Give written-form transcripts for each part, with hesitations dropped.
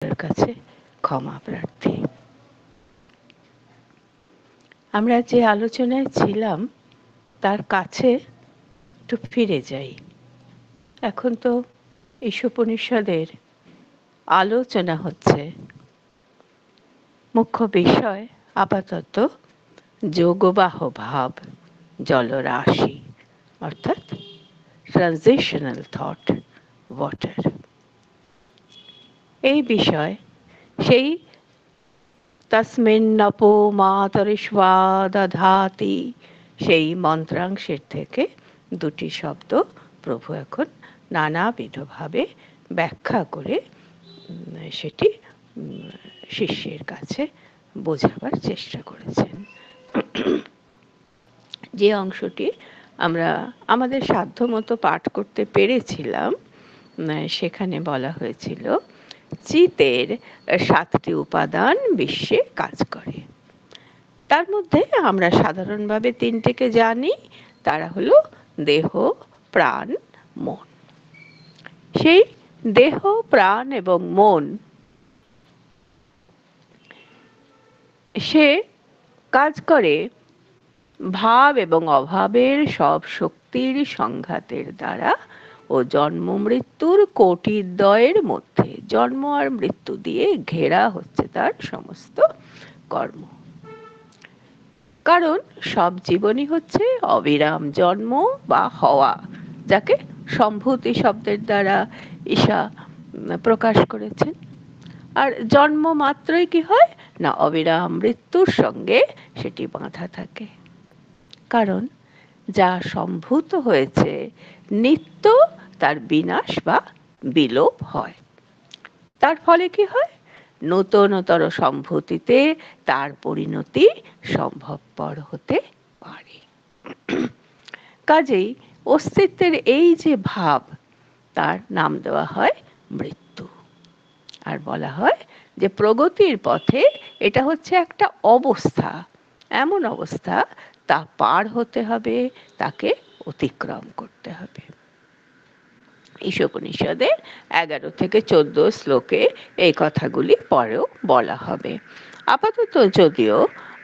ঈশ্বরের কাছে ক্ষমা প্রার্থী। আমরা যে আলোচনায় ছিলাম তার কাছে একটু ফিরে যাই। এখন তো ঈশোপনিষদের আলোচনা হচ্ছে। মুখ্য বিষয় আপাতত যোগবাহ ভাব, জলরাশি, অর্থাৎ ট্রানজিশনাল থট, ওয়াটার। এই বিষয় সেই তস্মিন্নপো মাতরিষ্বা দধাতি সেই মন্ত্রাংশের থেকে দুটি শব্দ প্রভু এখন নানাবিধভাবে ব্যাখ্যা করে সেটি শিষ্যের কাছে বোঝাবার চেষ্টা করেছেন। যে অংশটি আমরা আমাদের সাধ্যমতো পাঠ করতে পেরেছিলাম, সেখানে বলা হয়েছিল চিতের 7টি উপাদান বিশ্বে কাজ করে। তার মধ্যে আমরা সাধারণভাবে 3টিকে জানি, তারা হলো দেহ, প্রাণ, মন। সেই দেহ, প্রাণ এবং মন সে কাজ করে ভাব এবং অভাবের সব শক্তির সংঘাতের দ্বারা ও জন্ম মৃত্যুর কোটিদ্বয়ের মধ্যে, জন্ম আর মৃত্যু দিয়ে ঘেরা হচ্ছে তার সমস্ত কর্ম। কারণ সব জীবনই হচ্ছে অবিরাম জন্ম বা হওয়া, যাকে সম্ভূতি শব্দের দ্বারা ঈশা প্রকাশ করেছেন। আর জন্ম মাত্রই কি হয় না, অবিরাম মৃত্যুর সঙ্গে সেটি বাঁধা থাকে। কারণ যা সম্ভূত হয়েছে নিত্য তার বিনাশ বা বিলোপ হয়। তার ফলে কি হয়, নূতনতর সম্ভূতিতে তার পরিণতি সম্ভবপর হতে পারে। কাজেই অস্তিত্বের এই যে ভাব, তার নাম দেওয়া হয় মৃত্যু। আর বলা হয় যে প্রগতির পথে এটা হচ্ছে একটা অবস্থা, এমন অবস্থা তা পার হতে হবে, তাকে অতিক্রম করতে হবে। ঈশোপনিষদের 11 থেকে 14 শ্লোকে এই কথাগুলি পরেও বলা হবে। আপাতত যদিও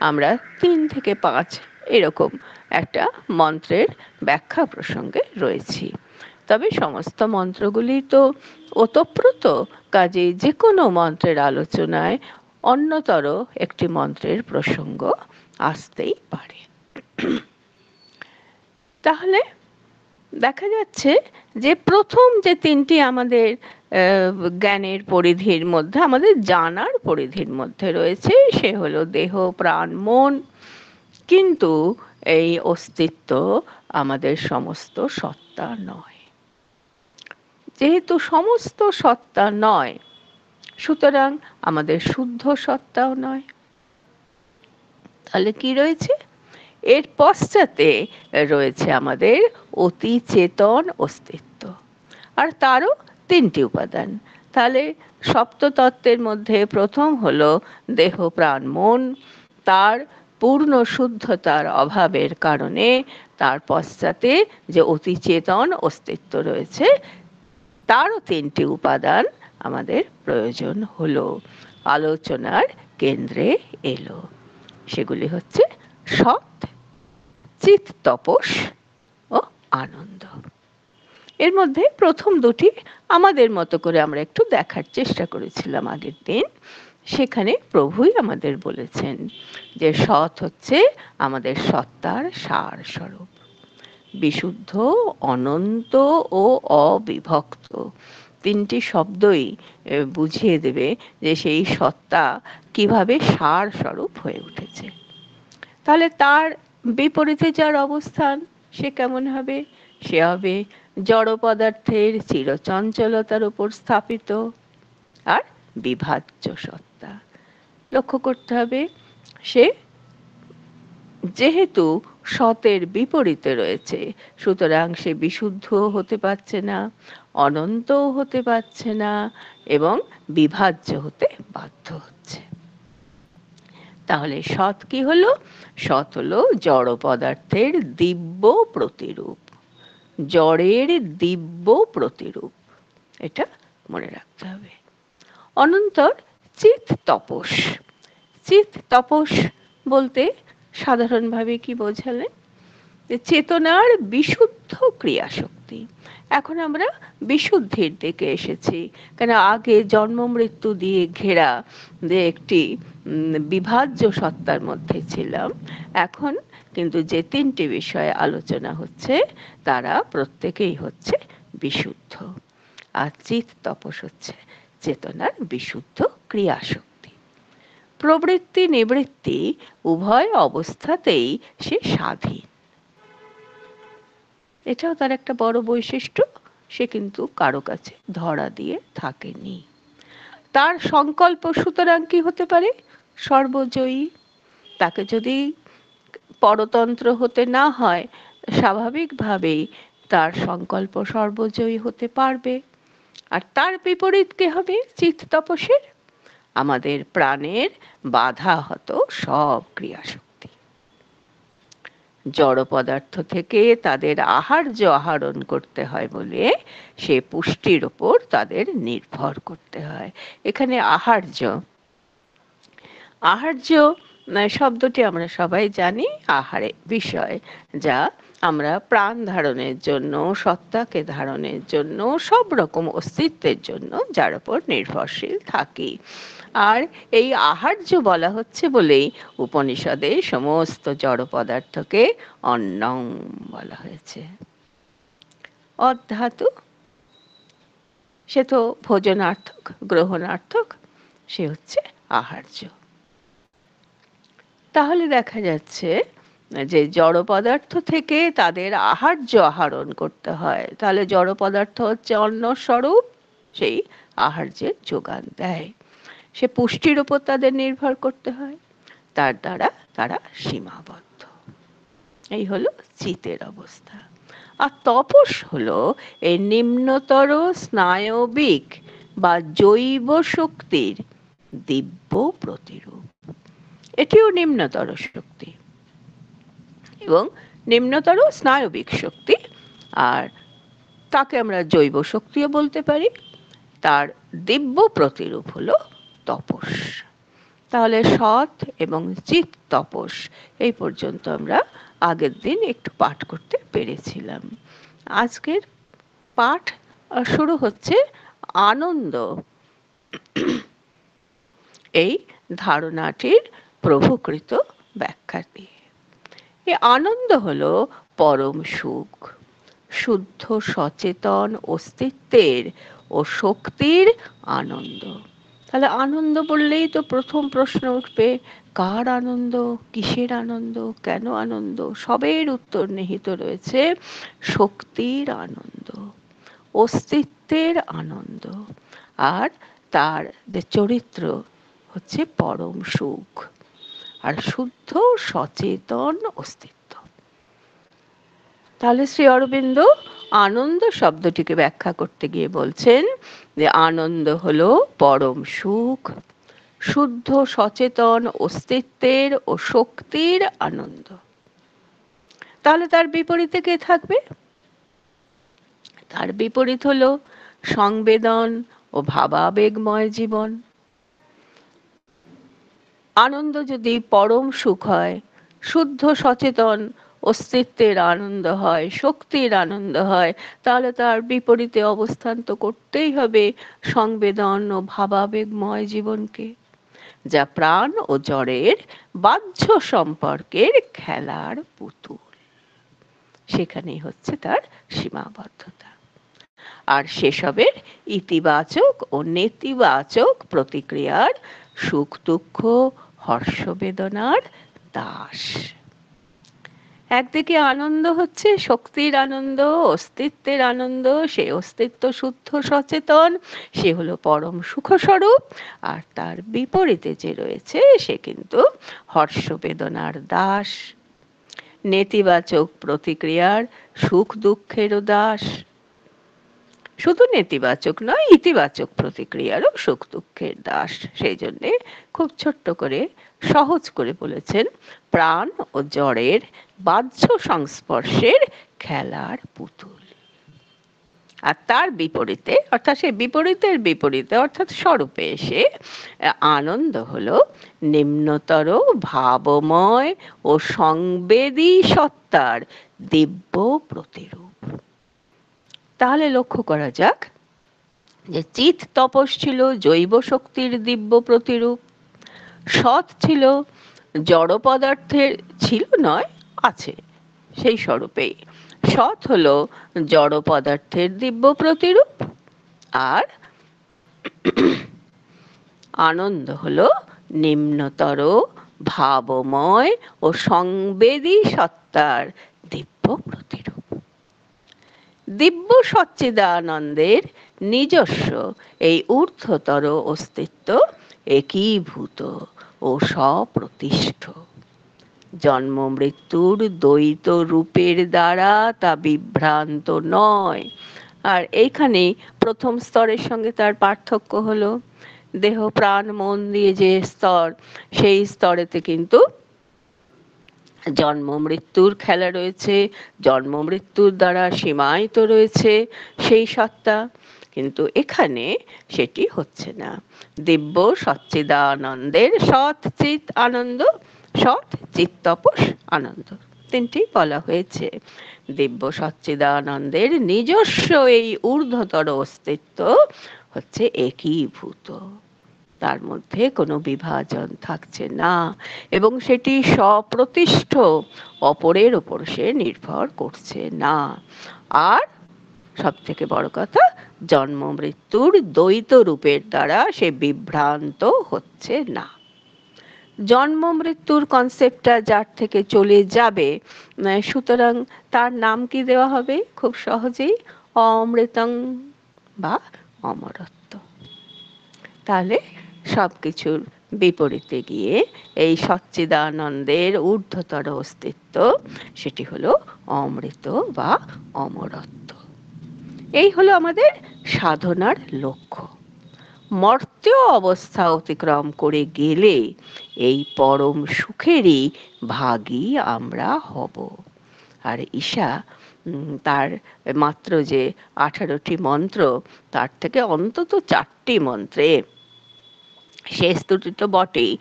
আমরা 3 থেকে 5 এরকম একটা মন্ত্রের ব্যাখ্যা প্রসঙ্গে রয়েছি, তবে সমস্ত মন্ত্রগুলি তো ওতপ্রোত, কাজেই যে কোনো মন্ত্রের আলোচনায় অন্যতর একটি মন্ত্রের প্রসঙ্গ আসতেই পারে। তাহলে দেখা যাচ্ছে যে প্রথম যে 3টি আমাদের জ্ঞানের পরিধির মধ্যে, আমাদের জানার পরিধির মধ্যে রয়েছে, সে হলো দেহ, প্রাণ, মন। কিন্তু এই অস্তিত্ব আমাদের সমস্ত সত্তা নয়। যেহেতু সমস্ত সত্তা নয়, সুতরাং আমাদের শুদ্ধ সত্তাও নয়। তাহলে কি রয়েছে? এর পশ্চাতে রয়েছে আমাদের অতি চেতন অস্তিত্ব, আর তারও 3টি উপাদান। তাহলে সপ্ততত্ত্বের মধ্যে প্রথম হলো দেহ, প্রাণ, মন। তার পূর্ণ শুদ্ধতার অভাবের কারণে তার পশ্চাতে যে অতি চেতন অস্তিত্ব রয়েছে, তারও 3টি উপাদান আমাদের প্রয়োজন হলো, আলোচনার কেন্দ্রে এলো। সেগুলি হচ্ছে সৎ, চিত, তপস ও আনন্দ। এর মধ্যে প্রথম দুটি আমাদের মতো করে আমরা একটু দেখার চেষ্টা করেছিলাম আগের দিন। সেখানে প্রভুই আমাদের বলেছেন যে সৎ হচ্ছে আমাদের সত্তার সার স্বরূপ, বিশুদ্ধ, অনন্ত ও অবিভক্ত। 3টি শব্দই বুঝিয়ে দেবে যে সেই সত্তা কিভাবে সার স্বরূপ হয়ে উঠেছে। তাহলে তার বিপরীতে যার অবস্থান, সে কেমন হবে? সে হবে জড় পদার্থের চিরচঞ্চলতার উপর স্থাপিত আর বিভাজ্য সত্তা। লক্ষ্য করতে হবে, সে যেহেতু সতের বিপরীতে রয়েছে, সুতরাং সে বিশুদ্ধও হতে পারছে না, অনন্তও হতে পারছে না, এবং বিভাজ্য হতে বাধ্য হচ্ছে। তাহলে সৎ কি হলো? সৎ হলো জড় পদার্থের দিব্য প্রতিরূপ, জড়ের দিব্য প্রতিরূপ। এটা মনে রাখতে হবে। অনন্তর চিত তপস। চিত তপস বলতে সাধারণভাবে কি বোঝালেন? যে চেতনার বিশুদ্ধ ক্রিয়াশক্তি। এখন আমরা বিশুদ্ধির দিকে এসেছি, কেন আগে জন্ম মৃত্যু দিয়ে ঘেরা যে একটি বিভাজ্য সত্তার মধ্যে ছিলাম, এখন কিন্তু যে তিনটি বিষয়ে আলোচনা হচ্ছে তারা প্রত্যেকেই হচ্ছে বিশুদ্ধ। আর চিত তপস হচ্ছে চেতনার বিশুদ্ধ ক্রিয়াশক্তি। প্রবৃত্তি নিবৃত্তি উভয় অবস্থাতেই সে স্বাধীন। এটাও তার একটা বড় বৈশিষ্ট্য, সে কিন্তু কারো কাছে ধরা দিয়ে থাকেনি। তার সংকল্প সুতরাং কি হতে পারে? সর্বজয়ী। তাকে যদি পরতন্ত্র হতে না হয়, স্বাভাবিকভাবেই তার সংকল্প সর্বজয়ী হতে পারবে। আর তার বিপরীত কি হবে চিত তপসের? আমাদের প্রাণের বাধা হতো সব ক্রিয়াশক্তি। জড় পদার্থ থেকে তাদের আহার্য আহরণ করতে হয় বলে সে পুষ্টির ওপর তাদের নির্ভর করতে হয়। এখানে আহার্য, আহার্য শব্দটি আমরা সবাই জানি আহারের বিষয়, যা আমরা প্রাণ ধারণের জন্য, সত্তাকে ধারণের জন্য, সব রকম অস্তিত্বের জন্য যার উপর নির্ভরশীল থাকি। আর এই আহার্য বলা হচ্ছে বলেই উপনিষদে সমস্ত জড় পদার্থকে অন্নং বলা হয়েছে। অধাতু, সে তো ভোজনার্থক, গ্রহণার্থক, সে হচ্ছে আহার্য। তাহলে দেখা যাচ্ছে যে জড় পদার্থ থেকে তাদের আহার্য আহরণ করতে হয়, তাহলে জড় পদার্থ হচ্ছে অন্ন স্বরূপ, সেই আহার্যের যোগান দেয়। সে পুষ্টির উপর তাদের নির্ভর করতে হয়, তার দ্বারা তারা সীমাবদ্ধ। এই হলো চিতের অবস্থা। আর তপস হলো এই নিম্নতর স্নায়বিক বা জৈব শক্তির দিব্য প্রতিরূপ। এটিও নিম্নতর শক্তি এবং নিম্নতর স্নায়বিক শক্তি, আর তাকে আমরা জৈব শক্তিও বলতে পারি। তার দিব্য প্রতিরূপ হলো তপস। তাহলে সৎ এবং চিত তপস এই পর্যন্ত আমরা আগের দিন একটু পাঠ করতে পেরেছিলাম। আজকের পাঠ শুরু হচ্ছে আনন্দ এই ধারণাটির প্রভুকৃত ব্যাখ্যা দিয়ে। এই আনন্দ হলো পরম সুখ, শুদ্ধ সচেতন অস্তিত্বের ও শক্তির আনন্দ। তাহলে আনন্দ বললেই তো প্রথম প্রশ্ন উঠবে, কার আনন্দ, কিসের আনন্দ, কেন আনন্দ? সবের উত্তর নিহিত রয়েছে শক্তির আনন্দ, অস্তিত্বের আনন্দ, আর তার যে চরিত্র হচ্ছে পরম সুখ আর শুদ্ধ সচেতন অস্তিত্ব। তাহলে শ্রী অরবিন্দ আনন্দ শব্দটিকে ব্যাখ্যা করতে গিয়ে বলছেন যে আনন্দ হলো পরম সুখ, শুদ্ধ সচেতন অস্তিত্বের ও শক্তির আনন্দ। তাহলে তার বিপরীতে কে থাকবে? তার বিপরীত হলো সংবেদন ও ভাবাবেগময় জীবন। আনন্দ যদি পরম সুখ হয়, শুদ্ধ সচেতন অস্তিত্বের আনন্দ হয়, শক্তির আনন্দ হয়, তাহলে তার বিপরীতে অবস্থান তো করতেই হবে সংবেদন ও ভাবাবেগময় জীবনকে, যা প্রাণ ও জড়ের বাহ্য সম্পর্কের খেলার পুতুল। সেখানেই হচ্ছে তার সীমাবদ্ধতা। আর সেসবের ইতিবাচক ও নেতিবাচক প্রতিক্রিয়ার সুখ দুঃখ হর্ষ বেদনার দাস। একদিকে আনন্দ হচ্ছে শক্তির আনন্দ, অস্তিত্বের আনন্দ, সে অস্তিত্ব শুদ্ধ সচেতন, সে হলো পরম সুখস্বরূপ। আর তার বিপরীতে যে রয়েছে সে কিন্তু হর্ষ বেদনার দাস, নেতিবাচক প্রতিক্রিয়ার সুখ দুঃখেরও দাস। শুধু নেতিবাচক নয়, ইতিবাচক প্রতিক্রিয়ারও সুখ দুঃখের দাস। সেই জন্যে খুব ছোট্ট করে সহজ করে বলেছেন প্রাণ ও জড়ের বাহ্য সংস্পর্শের খেলার পুতুল। আর তার বিপরীতে, অর্থাৎ সেই বিপরীতের বিপরীতে অর্থাৎ স্বরূপে এসে আনন্দ হলো নিম্নতর ভাবময় ও সংবেদী সত্তার দিব্য প্রতিরূপ। তাহলে লক্ষ্য করা যাক যে চিৎ তপস ছিল জৈব শক্তির দিব্য প্রতিরূপ, সৎ ছিল জড় পদার্থের, ছিল নয় আছে সেই স্বরূপেই, সৎ হলো জড় পদার্থের দিব্য প্রতিরূপ, আর আনন্দ হলো নিম্নতর ভাবময় ও সংবেদী সত্তার দিব্য প্রতিরূপ। দিব্য সচ্চিদানন্দের নিজস্ব এই ঊর্ধ্বতর অস্তিত্ব একীভূত ও সপ্রতিষ্ঠ, জন্ম মৃত্যুর দ্বৈত রূপের দ্বারা তা বিভ্রান্ত নয়। আর এইখানে প্রথম স্তরের সঙ্গে তার পার্থক্য হলো দেহ প্রাণ মন দিয়ে যে স্তর, সেই স্তরেতে কিন্তু জন্ম মৃত্যুর খেলা রয়েছে, জন্ম মৃত্যুর দ্বারা সীমায়িত রয়েছে সেই সত্তা, কিন্তু এখানে সেটি হচ্ছে না। দিব্য সচ্চিদানন্দের সৎ চিৎ আনন্দ, সৎ চিৎ তপস আনন্দ, তিনটি বলা হয়েছে। দিব্য সচ্চিদানন্দের নিজস্ব এই ঊর্ধ্বতর অস্তিত্ব হচ্ছে একীভূত, তার মধ্যে কোনো বিভাজন থাকছে না, এবং সেটি স্বপ্রতিষ্ঠ, অপরের উপর সে নির্ভর করছে না। আর সব থেকে বড় কথা, জন্ম মৃত্যুর দ্বৈত রূপের দ্বারা সে বিভ্রান্ত হচ্ছে না। জন্ম মৃত্যুর কনসেপ্টটা যার থেকে চলে যাবে, সুতরাং তার নাম কি দেওয়া হবে? খুব সহজেই অমৃতং বা অমরত্ব। তাহলে সবকিছুর বিপরীতে গিয়ে এই সচ্চিদানন্দের ঊর্ধ্বতর অস্তিত্ব, সেটি হলো অমৃত বা অমরত্ব। এই হলো আমাদের সাধনার লক্ষ্য। মর্ত্য অবস্থা অতিক্রম করে গেলে এই পরম সুখেরই ভাগী আমরা হব। আর ঈশা তার মাত্র যে 18টি মন্ত্র, তার থেকে অন্তত 4টি মন্ত্রে, শেষ দুটি তো বটেই,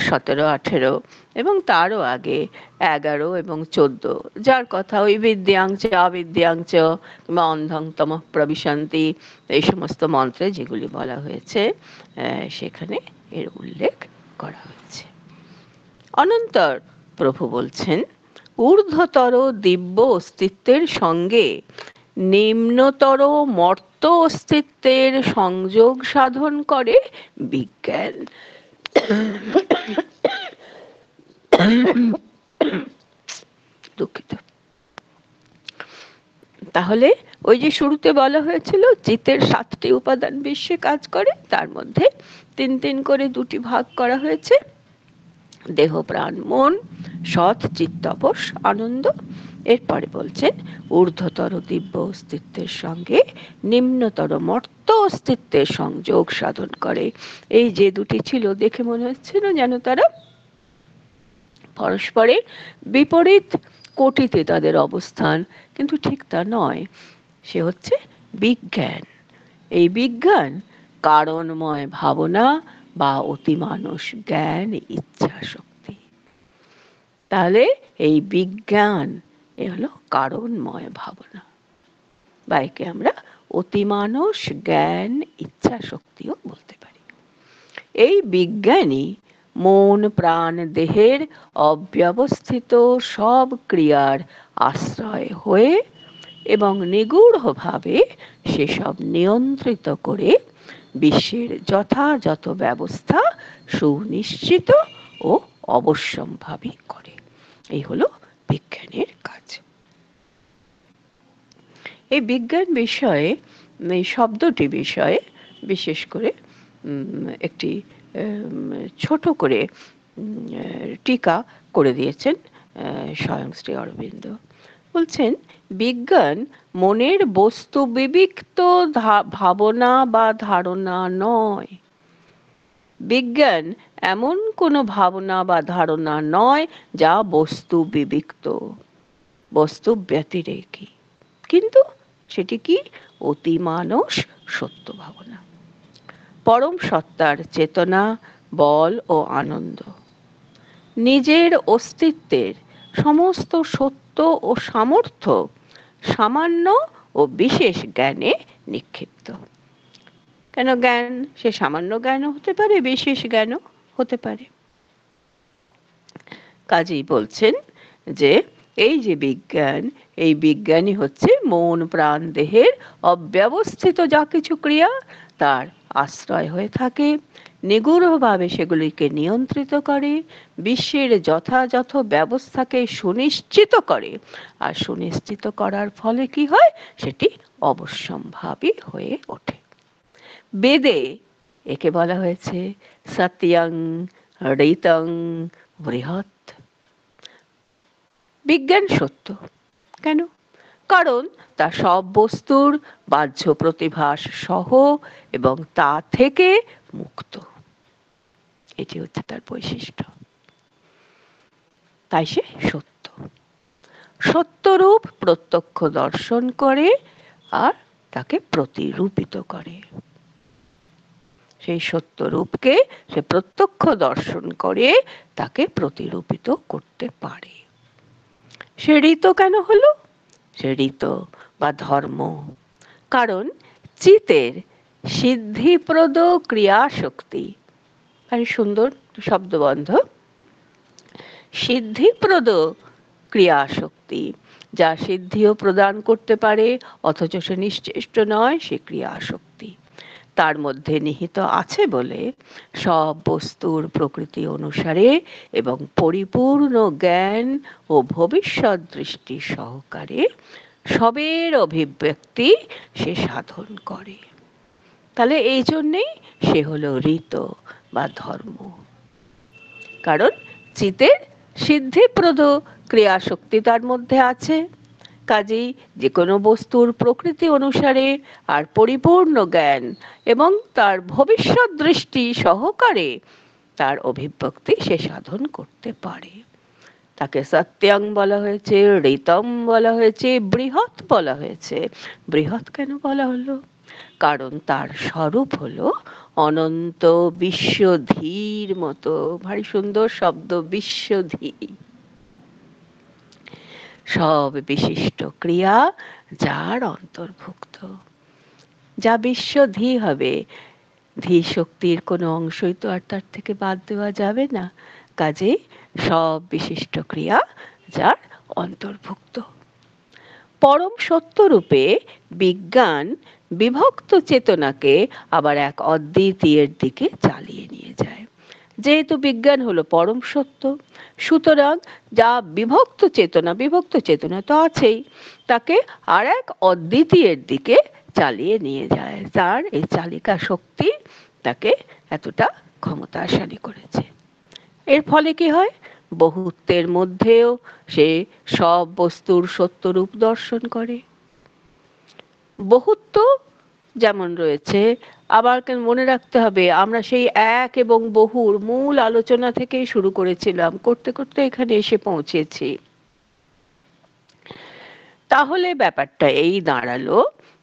17, 18 এবং তারও আগে 11 এবং 14, যার কথা ওই বিদ্যাংচ অবিদ্যাংচ কিংবা অন্ধং তমঃ প্রবিশন্তি, এই সমস্ত মন্ত্রে যেগুলি বলা হয়েছে সেখানে এর উল্লেখ করা হয়েছে। অনন্তর প্রভু বলছেন, ঊর্ধ্বতর দিব্য অস্তিত্বের সঙ্গে নিম্নতর মর্ত অস্তিত্বের সংযোগ সাধন করে বিজ্ঞান। দুঃখিত। তাহলে ওই যে শুরুতে বলা হয়েছিল চিতের 7টি উপাদান বিশ্বে কাজ করে, তার মধ্যে 3 করে 2টি ভাগ করা হয়েছে, দেহ প্রাণ মন, সৎ চিৎ তপস আনন্দ। এরপরে বলছেন ঊর্ধ্বতর দিব্য অস্তিত্বের সঙ্গে নিম্নতর মর্ত অস্তিত্বের সংযোগ সাধন করে। এই যে দুটি ছিল, দেখে মনে হচ্ছিল যেন তারা পরস্পরের বিপরীত কোটিতে তাদের অবস্থান, কিন্তু ঠিক তা নয়। সে হচ্ছে বিজ্ঞান। এই বিজ্ঞান কারণময় ভাবনা বা অতিমানস জ্ঞান ইচ্ছা শক্তি। তাহলে এই বিজ্ঞান এ হলো কারণময় ভাবনা, বা একে আমরা অতিমানস জ্ঞান ইচ্ছা শক্তিও বলতে পারি। এই বিজ্ঞানই মন প্রাণ দেহের অব্যবস্থিত সব ক্রিয়ার আশ্রয় হয়ে এবং নিগূঢ়ভাবে সেসব নিয়ন্ত্রিত করে বিশ্বের যথাযথ ব্যবস্থা সুনিশ্চিত ও অবশ্যম্ভাবী করে। এই হলো বিজ্ঞানের কাজ। এই বিজ্ঞান বিষয়ে, এই শব্দটি বিষয়ে বিশেষ করে একটি ছোট করে টিকা করে দিয়েছেন স্বয়ং শ্রী অরবিন্দ। বলছেন, বিজ্ঞান মনের বস্তু বিবিক্ত ভাবনা বা ধারণা নয়। বিজ্ঞান এমন কোনো ভাবনা বা ধারণা নয় যা বস্তু বিবিক্ত, বস্তু ব্যতিরেকী, কিন্তু সেটি কি? অতিমানস সত্য ভাবনা, পরম সত্তার চেতনা, বল ও আনন্দ, নিজের অস্তিত্বের সমস্ত সত্য ও সামর্থ্য সামান্য ও বিশেষ জ্ঞানে নিক্ষিপ্ত। কেন জ্ঞান? সে সামান্য জ্ঞানও হতে পারে, বিশেষ জ্ঞানও হতে পারে। কাজেই বলছেন যে এই যে বিজ্ঞান, এই বিজ্ঞানই হচ্ছে মন প্রাণ দেহের অব্যবস্থিত যা কিছু ক্রিয়া তার আশ্রয় হয়ে থাকে, নিগূঢ়ভাবে সেগুলিকে নিয়ন্ত্রিত করে, বিশ্বের যথাযথ ব্যবস্থাকে সুনিশ্চিত করে, আর সুনিশ্চিত করার ফলে কি হয়? সেটি অবশ্যম্ভাবী হয়ে ওঠে। বেদে একে বলা হয়েছে সত্যং ঋতং বৃহৎ। বিজ্ঞান সত্য। কেন? কারণ তা সব বস্তুর বাহ্য প্রতিভাস সহ এবং তা থেকে মুক্ত। এটি হচ্ছে তার বৈশিষ্ট্য। তাই সে সত্য। সত্যরূপ প্রত্যক্ষ দর্শন করে আর তাকে প্রতিরূপিত করে। সেই সত্যরূপকে সে প্রত্যক্ষ দর্শন করে তাকে প্রতিরূপিত করতে পারে। সে ঋত কেন হলো? সে ঋত বা ধর্ম, কারণ চিতের সিদ্ধিপ্রদ ক্রিয়াশক্তি, আর সুন্দর শব্দবন্ধ, সিদ্ধিপ্রদ ক্রিয়াশক্তি, যা সিদ্ধিও প্রদান করতে পারে অথচ সে নিশ্চেষ্ট নয়, সে ক্রিয়াশক্তি তার মধ্যে নিহিত আছে বলে সব বস্তুর প্রকৃতি অনুসারে এবং পরিপূর্ণ জ্ঞান ও ভবিষ্যৎ দৃষ্টি সহকারে সবের অভিব্যক্তি সে সাধন করে। তাহলে এই জন্যেই সে হলো ঋত বা ধর্ম, কারণ চিতের সিদ্ধিপ্রদ ক্রিয়াশক্তি তার মধ্যে আছে। কাজেই যে কোনো বস্তুর প্রকৃতি অনুসারে আর পরিপূর্ণ জ্ঞান এবং তার ভবিষ্যৎ দৃষ্টি সহকারে তার অভিব্যক্তি সে সাধন করতে পারে। তাকে সত্যং বলা হয়েছে, ঋতম বলা হয়েছে, বৃহৎ বলা হয়েছে। বৃহৎ কেন বলা হলো? কারণ তার স্বরূপ হলো অনন্ত বিশ্বধীর মতো। ভারী সুন্দর শব্দ, বিশ্বধী। সব বিশিষ্ট ক্রিয়া যার অন্তর্ভুক্ত। যা বিশ্বধী হবে, ধী শক্তির কোনো অংশই তো আর তার থেকে বাদ দেওয়া যাবে না। কাজেই সব বিশিষ্ট ক্রিয়া যার অন্তর্ভুক্ত। পরম সত্যরূপে বিজ্ঞান বিভক্ত চেতনাকে আবার এক অদ্বিতীয়ের দিকে চালিয়ে নিয়ে যায়। যেহেতু বিজ্ঞান হলো পরম সত্য, সুতরাং যা বিভক্ত চেতনা তো আছেই, তাকে আর এক অদ্বিতীয়ের দিকে চালিয়ে নিয়ে যায়। তার এই চালিকা শক্তি তাকে এতটা ক্ষমতাশালী করেছে। এর ফলে কি হয়? বহুত্বের মধ্যেও সে সব বস্তুর সত্যরূপ দর্শন করে। বহুত্ব যেমন রয়েছে, আবার মনে রাখতে হবে আমরা সেই এক এবং বহুর মূল আলোচনা থেকেই শুরু করেছিলাম, করতে করতে এখানে এসে পৌঁছেছি। তাহলে ব্যাপারটা এই দাঁড়ালো,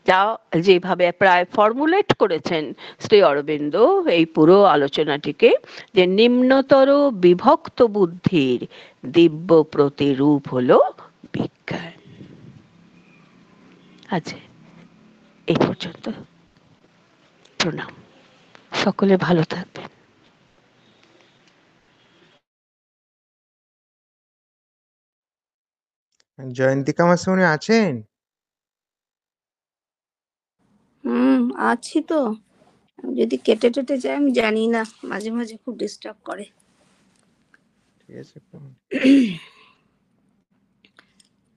যা যেভাবে প্রায় ফর্মুলেট করেছেন শ্রী অরবিন্দ এই পুরো আলোচনাটিকে, যে নিম্নতর বিভক্ত বুদ্ধির দিব্য প্রতিরূপ হলো বিজ্ঞান। আচ্ছা, এই পর্যন্ত। প্রণাম। সকলে ভালো থাকবেন। জয়ন্তিকা মাসিমণি আছেন? আছি তো। যদি কেটে টেটে যায় আমি জানি না, মাঝে মাঝে খুব ডিস্টার্ব করে। ঠিক আছে।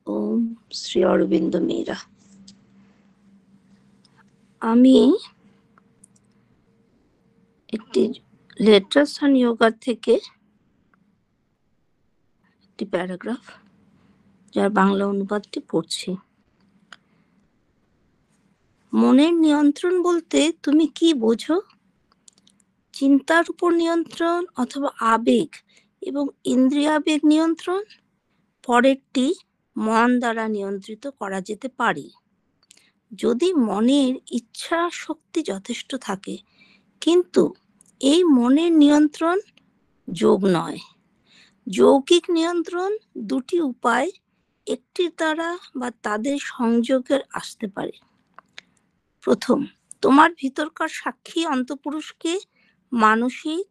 ওম শ্রী অরবিন্দ মীরা। আমি একটি লেটার্স অন যোগা থেকে একটি প্যারাগ্রাফ, যার বাংলা অনুবাদটি পড়ছি। মনের নিয়ন্ত্রণ বলতে তুমি কি বোঝো? চিন্তার উপর নিয়ন্ত্রণ অথবা আবেগ এবং ইন্দ্রিয়াবেগ নিয়ন্ত্রণ? পরেরটি মন দ্বারা নিয়ন্ত্রিত করা যেতে পারে, যদি মনের ইচ্ছা শক্তি যথেষ্ট থাকে, কিন্তু এই মনের নিয়ন্ত্রণ যোগ নয়। যৌগিক নিয়ন্ত্রণ দুটি উপায় একটির দ্বারা বা তাদের সংযোগের আসতে পারে। প্রথম, তোমার ভিতরকার সাক্ষী অন্তঃপুরুষকে মানসিক,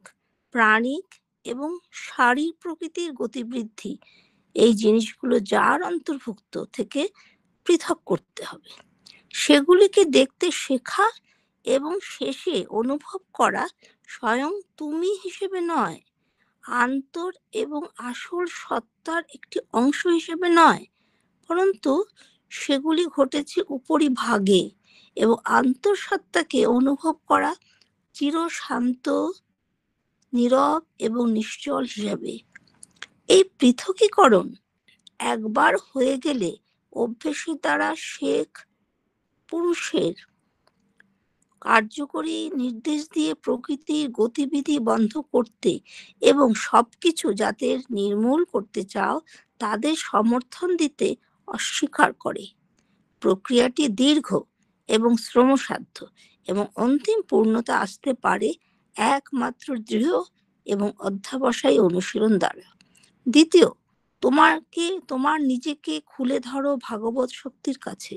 প্রাণিক এবং শারীর প্রকৃতির গতিবৃদ্ধি এই জিনিসগুলো যার অন্তর্ভুক্ত থেকে পৃথক করতে হবে। সেগুলিকে দেখতে শেখা এবং শেষে অনুভব করা স্বয়ং তুমি হিসেবে নয়, আন্তর এবং আসল সত্তার একটি অংশ হিসেবে নয়, পরন্তু সেগুলি ঘটেছে উপরিভাগে এবং আন্তঃসত্তাকে অনুভব করা চিরশান্ত, নীরব এবং নিশ্চল হিসাবে। এই পৃথকীকরণ একবার হয়ে গেলে অভ্যেসের দ্বারা শেখ পুরুষের কার্যকরী নির্দেশ দিয়ে প্রকৃতির গতিবিধি বন্ধ করতে এবং সবকিছু যাতে নির্মূল করতে চাও তাদের সমর্থন দিতে অস্বীকার করে। প্রক্রিয়াটি দীর্ঘ এবং শ্রমসাধ্য এবং অন্তিম পূর্ণতা আসতে পারে একমাত্র দৃঢ় এবং অধ্যাবসায়ী অনুশীলন দ্বারা। দ্বিতীয়, তোমার নিজেকে খুলে ধরো ভাগবত শক্তির কাছে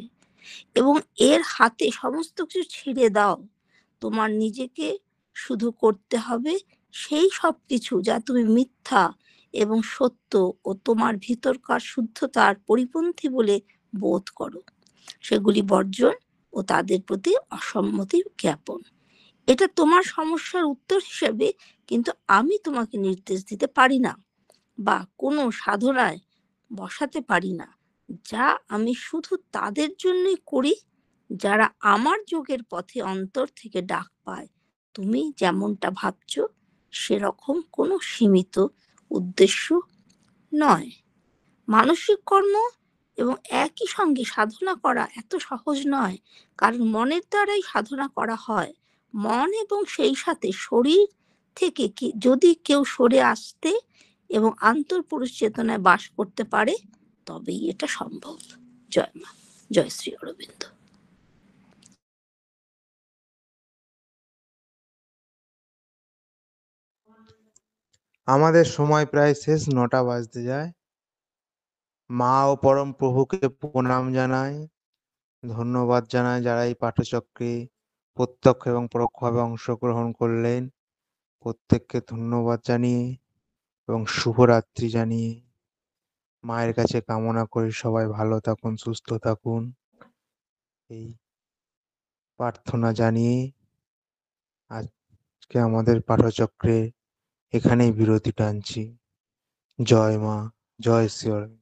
এবং এর হাতে সমস্ত কিছু ছেড়ে দাও। তোমার নিজেকে শুধু করতে হবে সেই সব কিছু যা তুমি মিথ্যা এবং সত্য ও তোমার ভিতরকার শুদ্ধতার পরিপন্থী বলে বোধ করো, সেগুলি বর্জন ও তাদের প্রতি অসম্মতি জ্ঞাপন। এটা তোমার সমস্যার উত্তর হিসেবে, কিন্তু আমি তোমাকে নির্দেশ দিতে পারি না বা কোনো সাধনায় বসাতে পারি না, যা আমি শুধু তাদের জন্যই করি যারা আমার যোগের পথে অন্তর থেকে ডাক পায়। তুমি যেমনটা ভাবছো সেরকম কোনো সীমিত উদ্দেশ্য নয়। মানসিক কর্ম এবং একই সঙ্গে সাধনা করা এত সহজ নয়, কারণ মনের দ্বারাই সাধনা করা হয়। মন এবং সেই সাথে শরীর থেকে যদি কেউ সরে আসতে এবং আন্তঃপুরুষ চেতনায় বাস করতে পারে তবেই এটা সম্ভব। জয় মা, জয় শ্রী অরবিন্দ। আমাদের সময় প্রায় শেষ, 9টা বাজতে যায়। মা ও পরম প্রভুকে প্রণাম জানাই, ধন্যবাদ জানাই যারা এই পাঠচক্রে প্রত্যক্ষ এবং পরোক্ষভাবে অংশগ্রহণ করলেন। প্রত্যেককে ধন্যবাদ জানিয়ে এবং শুভরাত্রি জানিয়ে মায়ের কাছে কামনা করি সবাই ভালো থাকুন, সুস্থ থাকুন, এই প্রার্থনা জানিয়ে আজকে আমাদের পাঠচক্রে এখানেই বিরতি টানছি। জয় মা, জয় শ্রী অরবিন্দ।